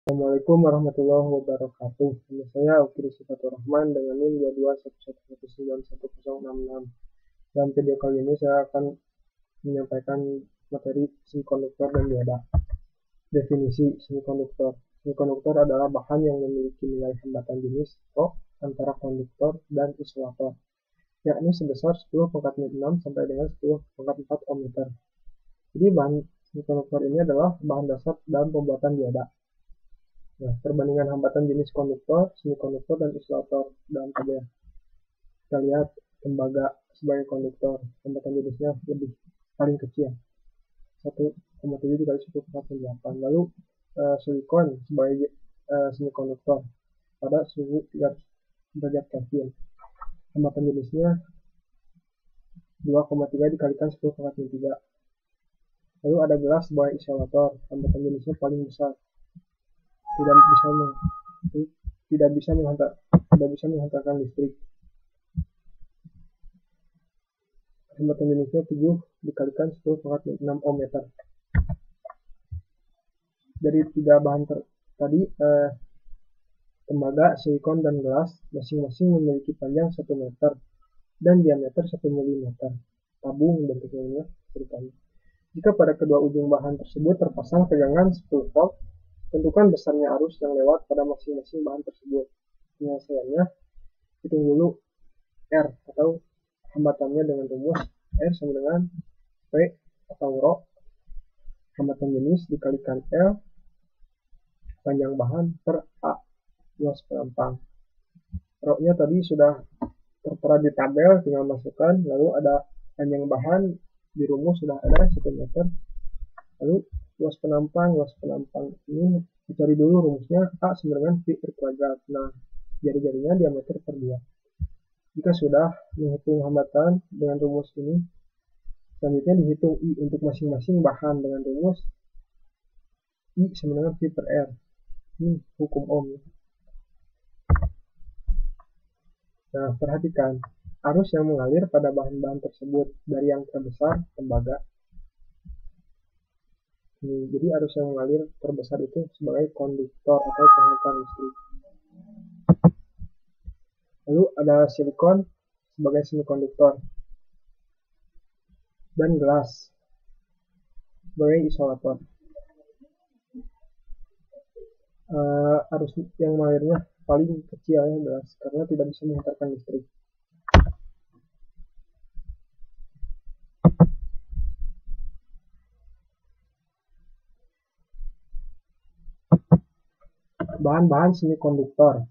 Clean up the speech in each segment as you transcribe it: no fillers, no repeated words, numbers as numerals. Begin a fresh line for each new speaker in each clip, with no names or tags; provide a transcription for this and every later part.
Assalamualaikum warahmatullahi wabarakatuh. Nama saya Ukir Sifatur Rahman dengan NIM 2211191066. Dalam video kali ini saya akan menyampaikan materi semikonduktor dan dioda. Definisi semikonduktor. Semikonduktor adalah bahan yang memiliki nilai hambatan jenis Rho antara konduktor dan isolator, yakni sebesar 10⁻6 sampai dengan 10⁻4 ohmmeter. Jadi bahan semikonduktor ini adalah bahan dasar dalam pembuatan dioda. Nah, perbandingan hambatan jenis konduktor, semikonduktor, dan isolator dalam tabel. Kita lihat tembaga sebagai konduktor, hambatan jenisnya paling kecil, 1,7 dikali 10⁻8. Lalu silikon sebagai semikonduktor pada suhu 300 derajat Kelvin, hambatan jenisnya 2,3 dikalikan 10⁻3. Lalu ada gelas sebagai isolator, hambatan jenisnya paling besar, tidak bisa menghantarkan listrik. Hambatan jenisnya 7 dikalikan 10⁻6 ohmmeter. Dari tiga bahan tadi, tembaga, silikon, dan gelas masing-masing memiliki panjang 1 meter dan diameter 1 mm. Tabung bentuknya ceritanya. Jika pada kedua ujung bahan tersebut terpasang tegangan 10 volt, tentukan besarnya arus yang lewat pada masing-masing bahan tersebut. Penyelesaiannya, hitung dulu R atau hambatannya dengan rumus R sama dengan P atau Rho, hambatan jenis dikalikan L, panjang bahan per A, luas pelampang. Rho-nya tadi sudah tertera di tabel, tinggal masukkan. Lalu ada panjang bahan, di rumus sudah ada 1 meter. Lalu luas penampang ini dicari dulu rumusnya, A sama dengan V per kuadrat. Nah, jari-jarinya diameter per 2. Jika sudah menghitung hambatan dengan rumus ini, selanjutnya dihitung I untuk masing-masing bahan dengan rumus I sama dengan V per R. Ini hukum Ohm. Nah, perhatikan arus yang mengalir pada bahan-bahan tersebut dari yang terbesar, tembaga. Jadi arus yang mengalir terbesar itu sebagai konduktor atau penghantar listrik. Lalu ada silikon sebagai semikonduktor dan gelas sebagai isolator. Arus yang mengalirnya paling kecil ya gelas, karena tidak bisa menghantarkan listrik. Bahan-bahan semikonduktor.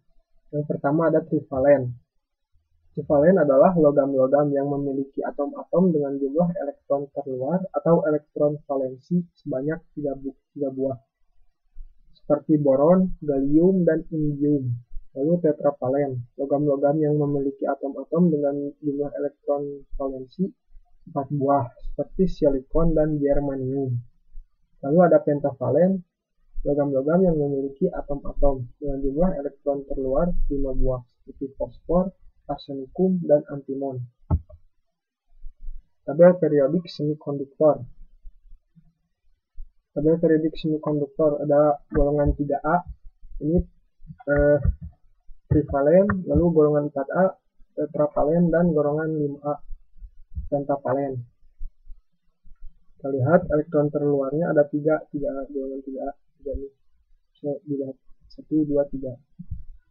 Yang pertama ada trivalen. Trivalen adalah logam-logam yang memiliki atom-atom dengan jumlah elektron terluar atau elektron valensi sebanyak 3 buah, seperti boron, gallium, dan indium. Lalu tetravalen, logam-logam yang memiliki atom-atom dengan jumlah elektron valensi 4 buah, seperti silikon dan germanium. Lalu ada pentavalen, logam-logam yang memiliki atom-atom dengan jumlah elektron terluar 5 buah, seperti fosfor, arsenikum, dan antimon. Tabel periodik semikonduktor. Tabel periodik semikonduktor ada golongan 3A, ini trivalen, lalu golongan 4A tetravalen, dan golongan 5A pentavalen. Kita lihat elektron terluarnya ada 3A, golongan 3A, 3 ini. Bisa dilihat 1, 2, 3.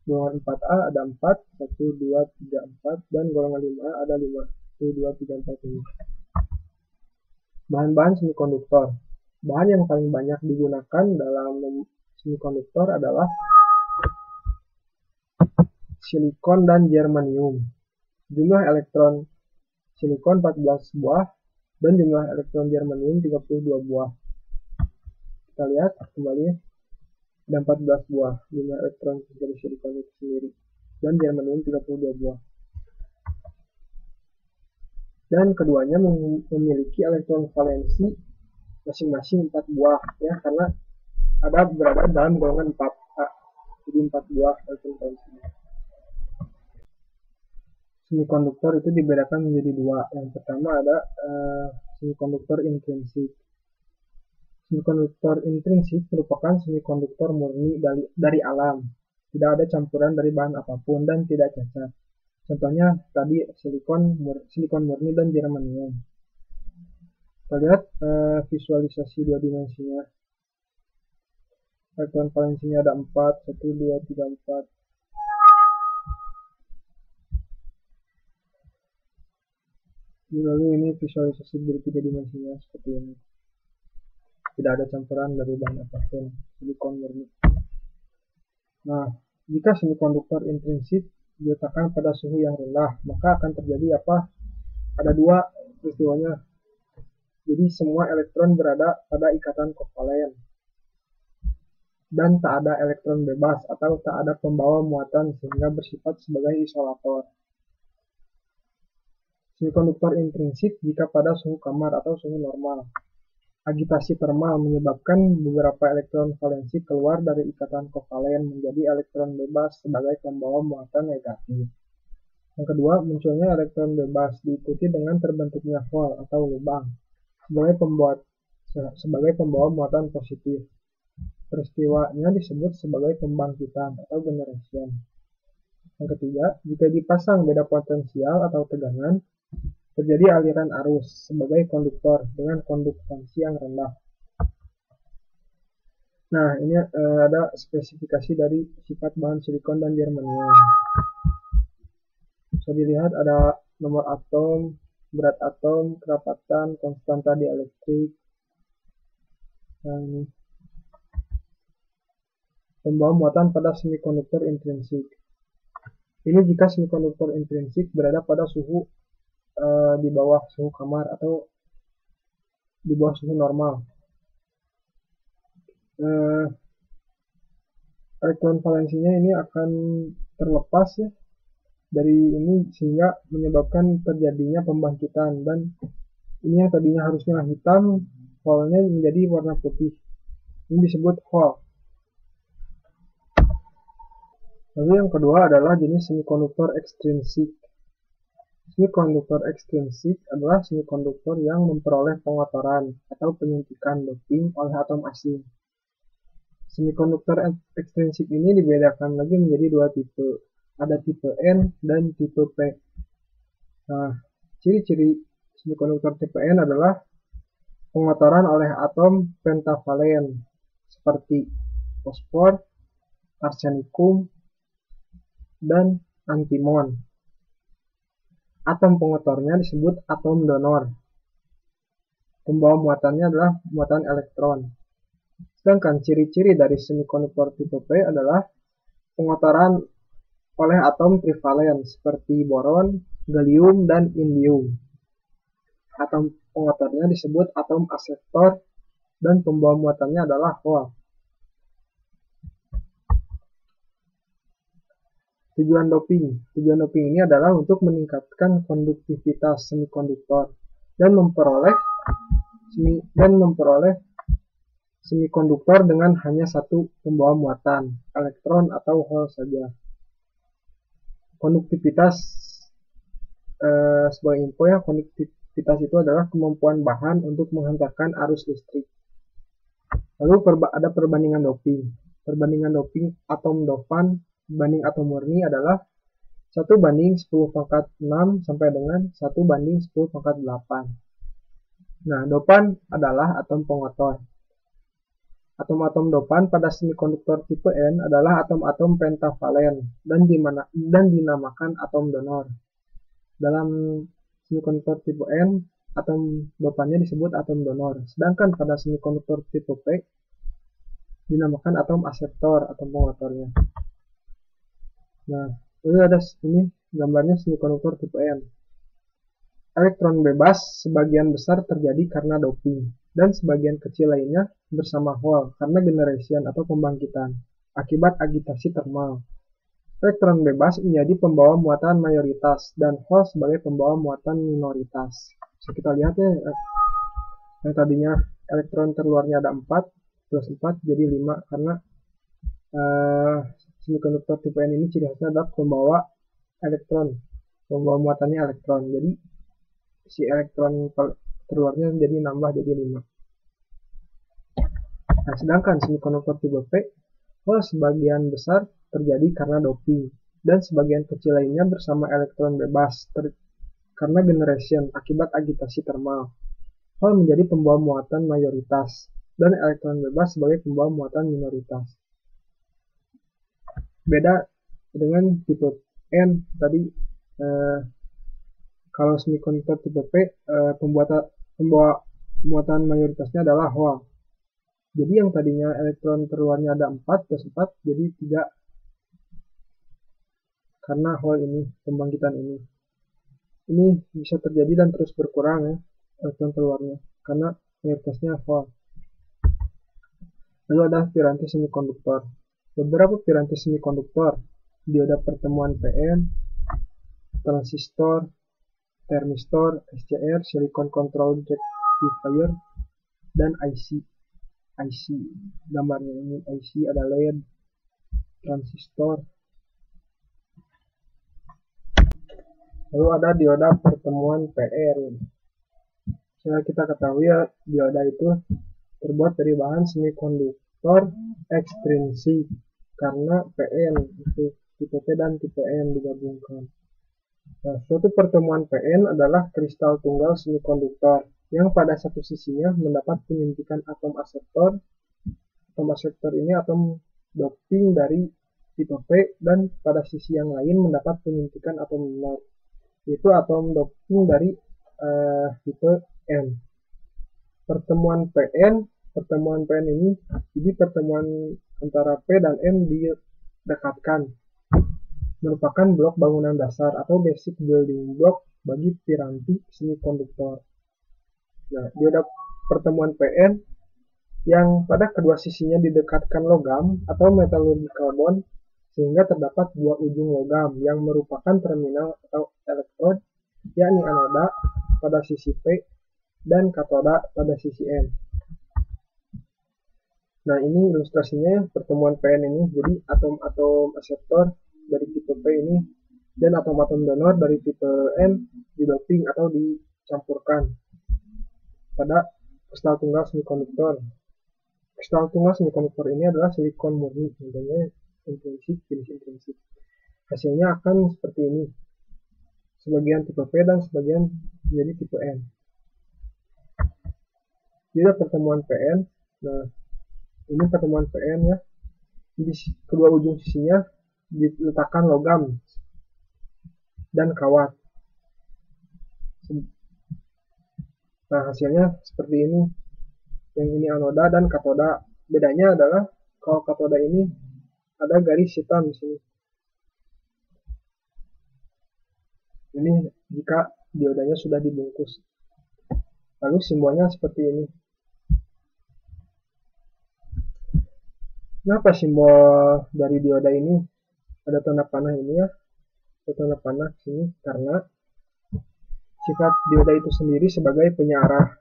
Golongan 4A ada 4, 1, 2, 3, 4, dan golongan 5A ada 5, 1, 2, 3, 4 ini. Bahan-bahan semikonduktor. Bahan yang paling banyak digunakan dalam semikonduktor adalah silikon dan germanium. Jumlah elektron silikon 14 buah dan jumlah elektron germanium 32 buah. Kita lihat kembali, ada 14 buah jumlah elektron dari silikon itu sendiri dan germanium 32 buah. Dan keduanya memiliki elektron valensi masing-masing 4 buah ya, karena berada dalam golongan 4A. Jadi 4 buah elektron valensi. Semikonduktor itu dibedakan menjadi 2. Yang pertama ada semikonduktor intrinsik. Semikonduktor intrinsik merupakan semikonduktor murni dari alam, tidak ada campuran dari bahan apapun dan tidak cacat. Contohnya tadi silikon murni dan germanium. Kita lihat visualisasi dua dimensinya. Elektron valensinya ada 4, 1, 2, 3, 4. Lalu ini visualisasi dari tiga dimensinya seperti ini. Tidak ada campuran dari bahan apapun, silikon murni. Nah, jika semikonduktor intrinsik diletakkan pada suhu yang rendah, maka akan terjadi apa? Ada dua peristiwanya. Jadi semua elektron berada pada ikatan kovalen dan tak ada elektron bebas atau tak ada pembawa muatan sehingga bersifat sebagai isolator. Semikonduktor intrinsik jika pada suhu kamar atau suhu normal. Agitasi termal menyebabkan beberapa elektron valensi keluar dari ikatan kovalen menjadi elektron bebas sebagai pembawa muatan negatif. Yang kedua, munculnya elektron bebas diikuti dengan terbentuknya hole atau lubang sebagai pembawa muatan positif. Peristiwanya disebut sebagai pembangkitan atau generation. Yang ketiga, jika dipasang beda potensial atau tegangan, terjadi aliran arus sebagai konduktor dengan konduktansi yang rendah. Nah, ini ada spesifikasi dari sifat bahan silikon dan germanium. Bisa dilihat ada nomor atom, berat atom, kerapatan, konstanta dielektrik. Nah, ini pembawa muatan pada semikonduktor intrinsik. Ini jika semikonduktor intrinsik berada pada suhu di bawah suhu kamar atau di bawah suhu normal. Elektron valensinya ini akan terlepas ya dari ini sehingga menyebabkan terjadinya pembangkitan, dan ini yang tadinya harusnya hitam, hole-nya menjadi warna putih. Ini disebut hole. Lalu yang kedua adalah jenis semikonduktor ekstrinsik. Semikonduktor ekstrinsik adalah semikonduktor yang memperoleh pengotoran atau penyuntikan doping oleh atom asing. Semikonduktor ekstrinsik ini dibedakan lagi menjadi dua tipe. Ada tipe N dan tipe P. Nah, ciri-ciri semikonduktor tipe N adalah pengotoran oleh atom pentavalen seperti fosfor, arsenikum, dan antimon. Atom pengotornya disebut atom donor. Pembawa muatannya adalah muatan elektron. Sedangkan ciri-ciri dari semikonduktor tipe P adalah pengotoran oleh atom trivalen seperti boron, gallium, dan indium. Atom pengotornya disebut atom akseptor dan pembawa muatannya adalah hole. Tujuan doping ini adalah untuk meningkatkan konduktivitas semikonduktor dan memperoleh semikonduktor dengan hanya satu pembawa muatan, elektron atau hole saja. Konduktivitas sebagai info ya, konduktivitas itu adalah kemampuan bahan untuk menghantarkan arus listrik. Lalu ada perbandingan doping. Perbandingan doping atom dopan banding atom murni adalah 1:10⁻⁶ sampai dengan 1:10⁸. Nah, dopan adalah atom pengotor. Atom-atom dopan pada semikonduktor tipe N adalah atom-atom pentavalen dan dinamakan atom donor. Dalam semikonduktor tipe N, atom dopannya disebut atom donor. Sedangkan pada semikonduktor tipe P dinamakan atom akseptor, atom pengotornya. Nah, ini ada ini gambarnya semikonduktor tipe N. Elektron bebas sebagian besar terjadi karena doping, dan sebagian kecil lainnya bersama hole karena generation atau pembangkitan akibat agitasi termal. Elektron bebas menjadi pembawa muatan mayoritas dan hole sebagai pembawa muatan minoritas. Bisa kita lihat ya, yang tadinya elektron terluarnya ada 4 plus 4 jadi 5 karena semikonduktor tipe N ini ciri khasnya adalah pembawa muatannya elektron. Jadi si elektron terluarnya jadi nambah jadi 5. Nah, sedangkan semikonduktor tipe P, hal sebagian besar terjadi karena doping, dan sebagian kecil lainnya bersama elektron bebas karena generation akibat agitasi termal. Hal menjadi pembawa muatan mayoritas, dan elektron bebas sebagai pembawa muatan minoritas. Beda dengan tipe N tadi, kalau semikonduktor tipe P, pembawa muatan mayoritasnya adalah Hall. Jadi yang tadinya elektron terluarnya ada 4 plus 4 jadi 3 karena Hall ini, pembangkitan ini. Ini bisa terjadi dan terus berkurang ya, elektron keluarnya, karena mayoritasnya Hall. Lalu ada piranti semikonduktor. Beberapa piranti semikonduktor, dioda pertemuan PN, transistor, termistor, SCR, silicon control rectifier, dan IC. Gambarnya ini IC ada LED, transistor. Lalu ada dioda pertemuan PN. Setelah kita ketahui ya, dioda itu terbuat dari bahan semikonduktor ekstrinsik karena PN itu tipe P dan tipe N digabungkan. Nah, suatu pertemuan PN adalah kristal tunggal semikonduktor yang pada satu sisinya mendapat penyuntikan atom akseptor. Atom akseptor ini atom doping dari tipe P, dan pada sisi yang lain mendapat penyuntikan atom minor, yaitu atom doping dari tipe N. Pertemuan PN ini, jadi pertemuan antara P dan N didekatkan, merupakan blok bangunan dasar atau basic building block bagi piranti semikonduktor. Nah, dioda pertemuan PN yang pada kedua sisinya didekatkan logam atau metallurgical bond sehingga terdapat dua ujung logam yang merupakan terminal atau elektrod, yakni anoda pada sisi P dan katoda pada sisi N. Nah, ini ilustrasinya pertemuan PN ini. Jadi atom-atom akseptor dari tipe P ini dan atom-atom donor dari tipe N didoping atau dicampurkan pada kristal tunggal semikonduktor. Kristal tunggal semikonduktor ini adalah silikon murni, contohnya intrinsik, jenis intrinsik. Hasilnya akan seperti ini. Sebagian tipe P dan sebagian menjadi tipe N. Jadi pertemuan PN. Nah, ini pertemuan PN ya. Di kedua ujung sisinya diletakkan logam dan kawat. Nah, hasilnya seperti ini. Yang ini anoda dan katoda. Bedanya adalah kalau katoda ini ada garis hitam di sini. Ini jika diodanya sudah dibungkus. Lalu simbolnya seperti ini. Kenapa simbol dari dioda ini ada tanda panah ini ya? Ada tanda panah sini karena sifat dioda itu sendiri sebagai penyarah.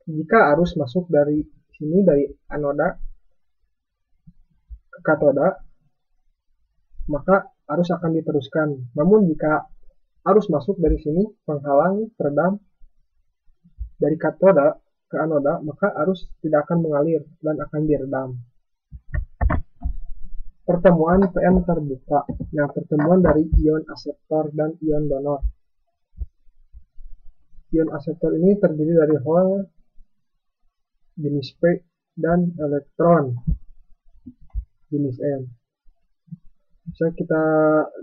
Jika arus masuk dari sini, dari anoda ke katoda, maka arus akan diteruskan. Namun jika arus masuk dari sini menghalang, teredam dari katoda ke anoda, maka arus tidak akan mengalir dan akan diredam. Pertemuan PN terbuka. Nah, pertemuan dari ion akseptor dan ion donor. Ion akseptor ini terdiri dari hol jenis P dan elektron jenis N. Bisa kita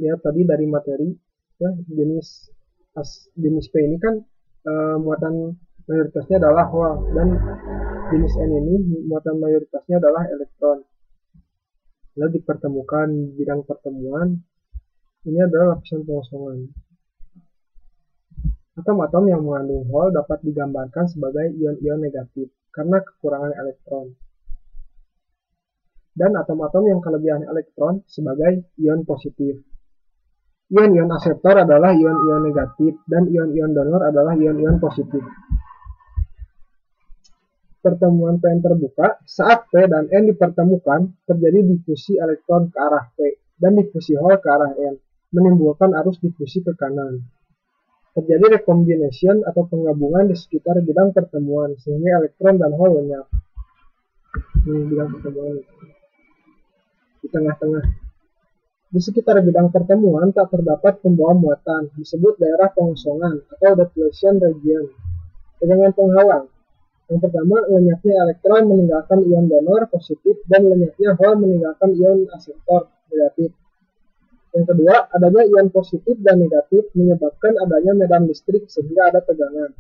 lihat tadi dari materi ya, jenis P ini kan muatan mayoritasnya adalah hol, dan jenis N ini muatan mayoritasnya adalah elektron. Lalu dipertemukan bidang pertemuan ini adalah lapisan pengosongan. Atom-atom yang mengandung hol dapat digambarkan sebagai ion-ion negatif karena kekurangan elektron. Dan atom-atom yang kelebihan elektron sebagai ion positif. Ion-ion akseptor adalah ion-ion negatif dan ion-ion donor adalah ion-ion positif. Pertemuan PN terbuka, saat P dan N dipertemukan, terjadi difusi elektron ke arah P dan difusi hol ke arah N, menimbulkan arus difusi ke kanan. Terjadi recombination atau penggabungan di sekitar bidang pertemuan sehingga elektron dan hole lenyap. Ini bidang pertemuan di tengah-tengah. Di sekitar bidang pertemuan tak terdapat pembawa muatan, disebut daerah pengosongan atau depletion region. Tegangan penghalang. Yang pertama, lenyapnya elektron meninggalkan ion donor positif dan lenyapnya hole meninggalkan ion akseptor negatif. Yang kedua, adanya ion positif dan negatif menyebabkan adanya medan listrik sehingga ada tegangan.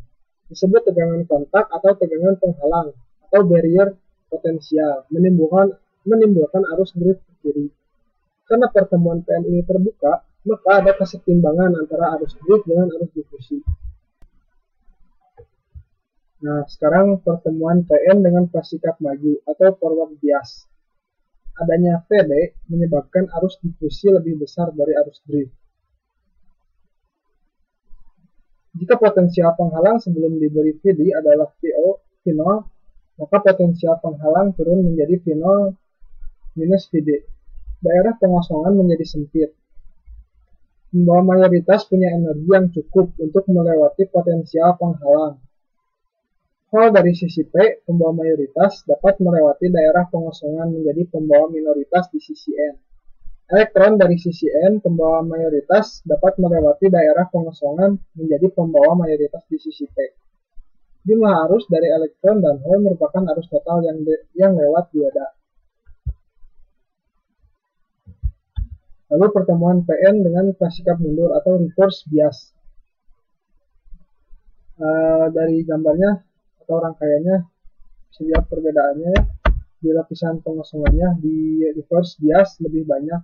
Disebut tegangan kontak atau tegangan penghalang atau barrier potensial, menimbulkan arus drift ke kiri. Karena pertemuan PN ini terbuka, maka ada kesetimbangan antara arus drift dengan arus difusi. Nah, sekarang pertemuan PN dengan fase sikap maju atau forward bias. Adanya VD menyebabkan arus difusi lebih besar dari arus drift. Jika potensial penghalang sebelum diberi VD adalah V0, maka potensial penghalang turun menjadi V0 minus VD. Daerah pengosongan menjadi sempit. Pembawa mayoritas punya energi yang cukup untuk melewati potensial penghalang. Hole dari sisi P, pembawa mayoritas, dapat melewati daerah pengosongan menjadi pembawa minoritas di sisi N. Elektron dari sisi N, pembawa mayoritas, dapat melewati daerah pengosongan menjadi pembawa mayoritas di sisi P. Jumlah arus dari elektron dan hole merupakan arus total yang lewat dioda. Lalu pertemuan PN dengan fase sikap mundur atau reverse bias. Dari gambarnya atau rangkaiannya bisa lihat perbedaannya ya. Di lapisan pengosongannya di reverse bias lebih banyak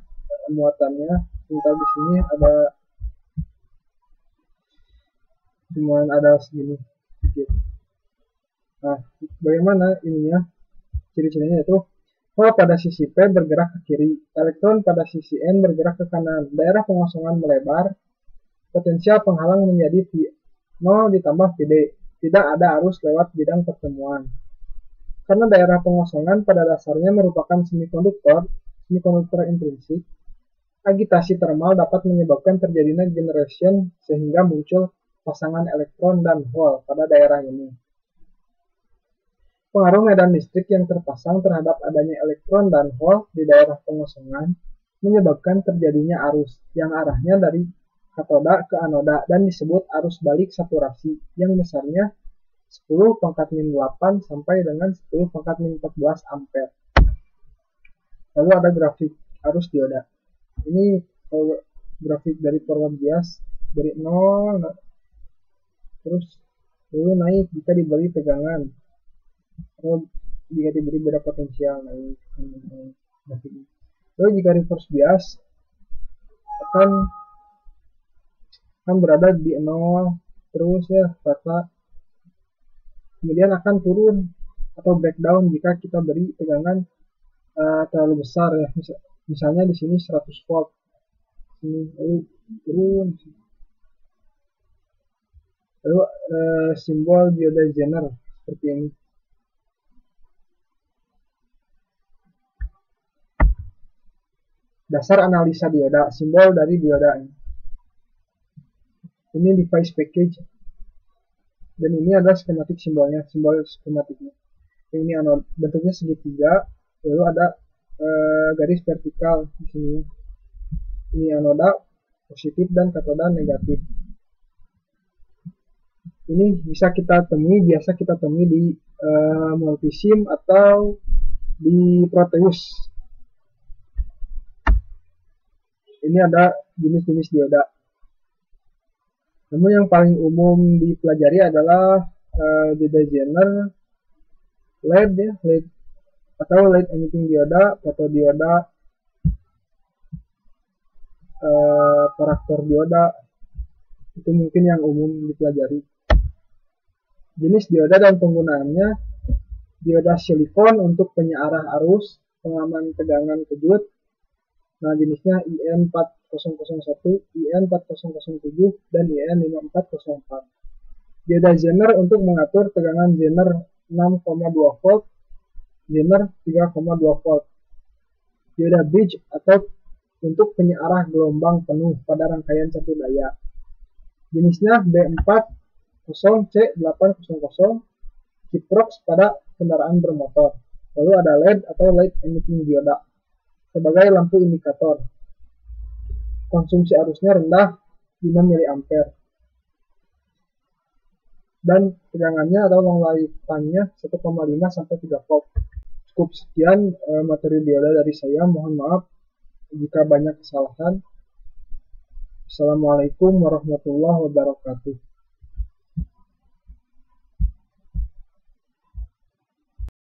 muatannya. Sementara di sini ada segini sedikit. Nah, bagaimana ininya? Ciri-cirinya itu hole pada sisi P bergerak ke kiri, elektron pada sisi N bergerak ke kanan, daerah pengosongan melebar, potensial penghalang menjadi V0 ditambah VD. Tidak ada arus lewat bidang pertemuan. Karena daerah pengosongan pada dasarnya merupakan semikonduktor intrinsik, agitasi termal dapat menyebabkan terjadinya generation sehingga muncul pasangan elektron dan hole pada daerah ini. Pengaruh medan listrik yang terpasang terhadap adanya elektron dan hole di daerah pengosongan menyebabkan terjadinya arus yang arahnya dari katoda ke anoda dan disebut arus balik saturasi yang besarnya 10⁻⁸ sampai dengan 10⁻14 ampere. Lalu ada grafik arus dioda. Ini grafik dari forward bias dari 0 terus lalu naik jika diberi tegangan atau jika diberi beda potensial naik. Lalu jika reverse bias akan berada di 0 terus ya rata, kemudian akan turun atau breakdown jika kita beri tegangan terlalu besar ya, misalnya di sini 100 volt, ini lalu turun. Lalu simbol dioda Zener seperti ini. Dasar analisa dioda, simbol dari dioda ini. Ini device package dan ini adalah skematik simbolnya, simbol skematiknya. Ini bentuknya segitiga, lalu ada garis vertikal di sini. Ini anoda positif dan katoda negatif. Ini biasa kita temui di multisim atau di Proteus. Ini ada jenis-jenis dioda. Namun yang paling umum dipelajari adalah dioda Zener, LED ya, LED atau LED emitting dioda, fotodioda, paraktor dioda, itu mungkin yang umum dipelajari. Jenis dioda dan penggunaannya: dioda silikon untuk penyearah arus, pengaman tegangan kejut. Nah, jenisnya IN4001, IN4007, dan IN5404. Dioda Zener untuk mengatur tegangan Zener 6,2 volt, Zener 3,2 volt. Dioda bridge atau untuk penyearah gelombang penuh pada rangkaian satu daya. Jenisnya B40C800 Kiprox pada kendaraan bermotor. Lalu ada LED atau light emitting dioda sebagai lampu indikator. Konsumsi arusnya rendah 5 mA dan tegangannya atau long life-nya 1,5 sampai 3 volt. Cukup sekian materi dioda dari saya. Mohon maaf jika banyak kesalahan. Assalamualaikum warahmatullahi wabarakatuh.